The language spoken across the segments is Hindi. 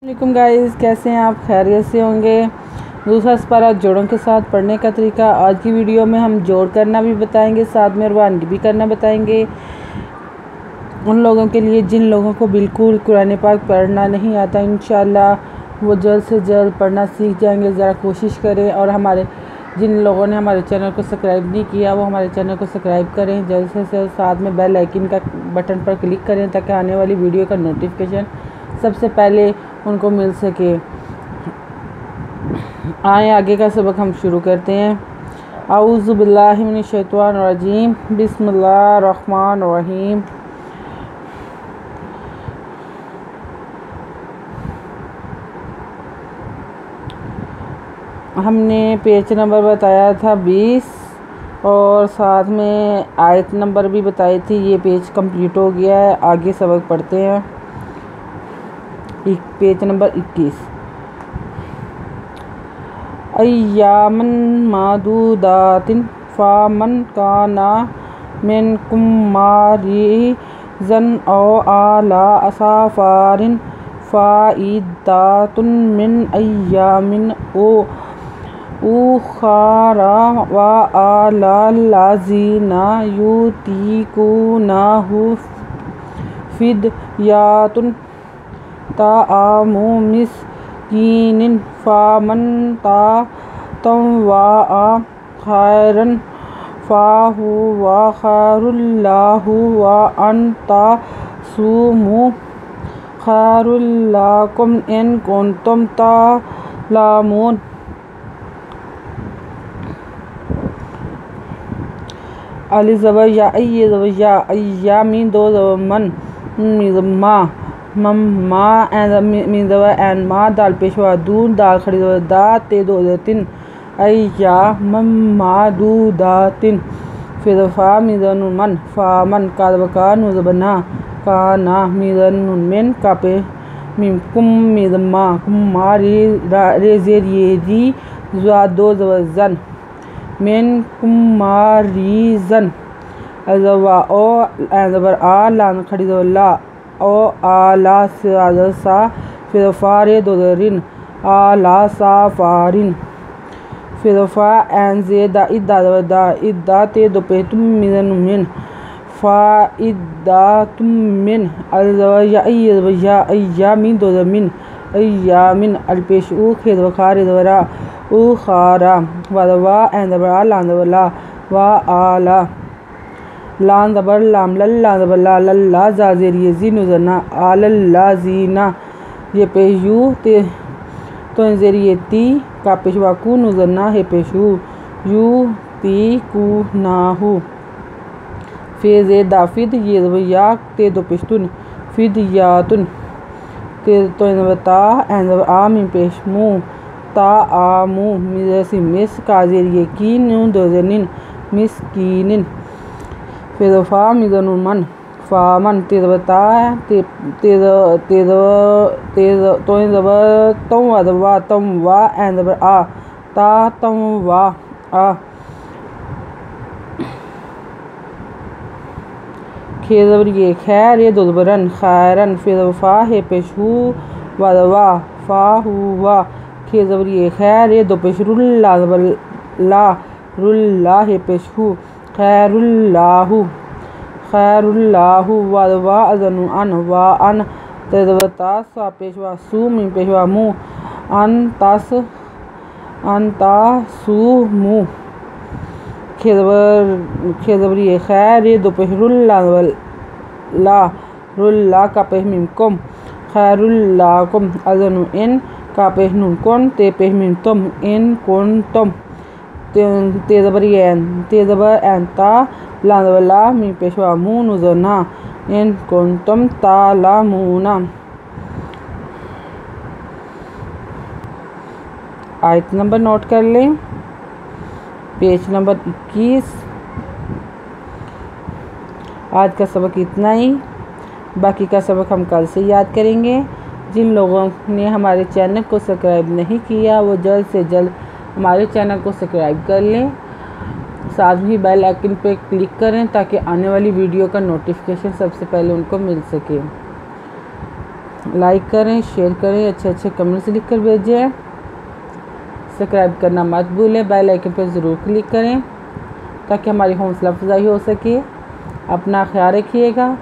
वालेकुम गाइस, कैसे हैं आप? खैरियत से होंगे। दूसरा सपारा जोड़ों के साथ पढ़ने का तरीका आज की वीडियो में हम जोड़ करना भी बताएंगे, साथ में रवानगी भी करना बताएंगे। उन लोगों के लिए जिन लोगों को बिल्कुल कुरान पाक पढ़ना नहीं आता, इंशाल्लाह वो जल्द से जल्द पढ़ना सीख जाएंगे। ज़रा कोशिश करें। और हमारे जिन लोगों ने हमारे चैनल को सब्सक्राइब नहीं किया वो हमारे चैनल को सब्सक्राइब करें जल्द से जल्द। साथ में बेल आइकन का बटन पर क्लिक करें ताकि आने वाली वीडियो का नोटिफिकेशन सबसे पहले उनको मिल सके। आए आगे का सबक हम शुरू करते हैं। औज़ु बिल्लाहि मिनश शैतानिर रजीम, बिस्मिल्लाहिर रहमानिर रहीम। हमने पेज नंबर बताया था 20 और साथ में आयत नंबर भी बताई थी। ये पेज कंप्लीट हो गया है। आगे सबक पढ़ते हैं। Page number 21। अय्यामन मादूदातिन फामन काना मिनकुम मारीज़न औ आला असाफारिन फ़ाइदातुन मिन अय्यामिन उखारा व आला लाज़ीना युतीकुनाहु फ़िदयातुन ताआमु मिस्कीनिन फ़मन ततव्वअ खैरन फ़हुव खैरुल लहु व अन तसूमु खैरुल लकुम इन कुंतुम तालमून। अलिफ ज़बर या ये ज़बर या अय्या मीन दो ज़बर मन मिज़मा मम्मा मीन ज़बर एन मा दाल पेशवा दून दाल खड़ी ज़बर दा ते दो ज़बर तीन अय्या मम्मा दूदातिन फिर फ़ा मीन ज़बर नून मन फ़ा मन का ज़बर का नून ज़बर ना का ना मीन ज़बर नून मिन का पे मीम कुम मीन ज़बर मा कुम मा रे ज़ेर ये री ज़ा दो ज़बर ज़न मिन कुमारीज़न अज़वा ओ ज़बर आ लान खड़ी ज़बर ला ओ आला सा फिर फ़ारे दो ज़रिन आला साफ़ारिन फिर फ़ा एन ज़े दा इद्दा ज़बर दा इद्दा ते दो पे तुम मिन फ़ा इद्दा तुम मिन अज़बर या अय्या मिन दो ज़बर मिन अय्या मिन अलपेश ऊ खे ज़बर खारे ज़बरा ऊ खारा वा एन ज़बर आ लान ज़बर ला वा आला लान ज़बर लाम लल्ला ज़बर ला लल्ला जा ज़ेर ये ज़ीन ज़ना आलल्ला ज़ीना ये पेश यू ते तो ज़ेर ये ती का पेशवा कू नुज़ना है पेशू यू ती कू नाहू फेज़ दाफिद ये ज़बर या ते दो पेशतुन फिद यातुन ते तो ज़बर ता एन ज़बर आ मिन पेश मुँह ता आमू मिज़सी मिस काज़ेर ये की नून दो ज़निन मिस्कीनिन फिर फ़ा मिज़नुन मन फ़ा मन ते ज़बर ता ते तो ज़बर तम वा एन ज़बर आ ता तम वा आ खे ज़बर ये खैर ये दो ज़बरन खैरन फिर फ़ा है पेशू वा फ़ा हुआ खे ज़बर ये खैर ये दो पेश रुल्ला ज़बर ला रुल्ला है पेशू खैरुल्लाहु खैरुल्लाहु वा अज़नु अन वा अन ते ज़बर ता सा पेशवा सू मिन पेशवा मु अन ता सू मु खे ज़बर ये खैर ये दो पेश रुल्ला ज़बर ला रुल्ला का पेश मिन कुम खैरुल्लाकुम अज़नु इन का पेश नून कौन ते पेश मिन तुम इन कौन तुम ते ज़बर एन ता ला ज़बर ला मिन पेशवा मू नुज़ना इन कौन तुम तालामूना। आयत नंबर नोट कर लें। Page number 21। आज का सबक इतना ही, बाकी का सबक हम कल से याद करेंगे। जिन लोगों ने हमारे चैनल को सब्सक्राइब नहीं किया वो जल्द से जल्द हमारे चैनल को सब्सक्राइब कर लें। साथ ही बेल आइकन पर क्लिक करें ताकि आने वाली वीडियो का नोटिफिकेशन सबसे पहले उनको मिल सके। लाइक करें, शेयर करें, अच्छे अच्छे कमेंट्स लिख कर भेजें। सब्सक्राइब करना मत भूलें, बेल आइकन पर ज़रूर क्लिक करें ताकि हमारी हौसला अफजाई हो सके। अपना ख्याल रखिएगा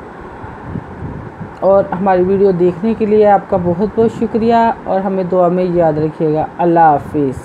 और हमारी वीडियो देखने के लिए आपका बहुत बहुत शुक्रिया और हमें दुआ में याद रखिएगा। अल्लाह हाफिज़।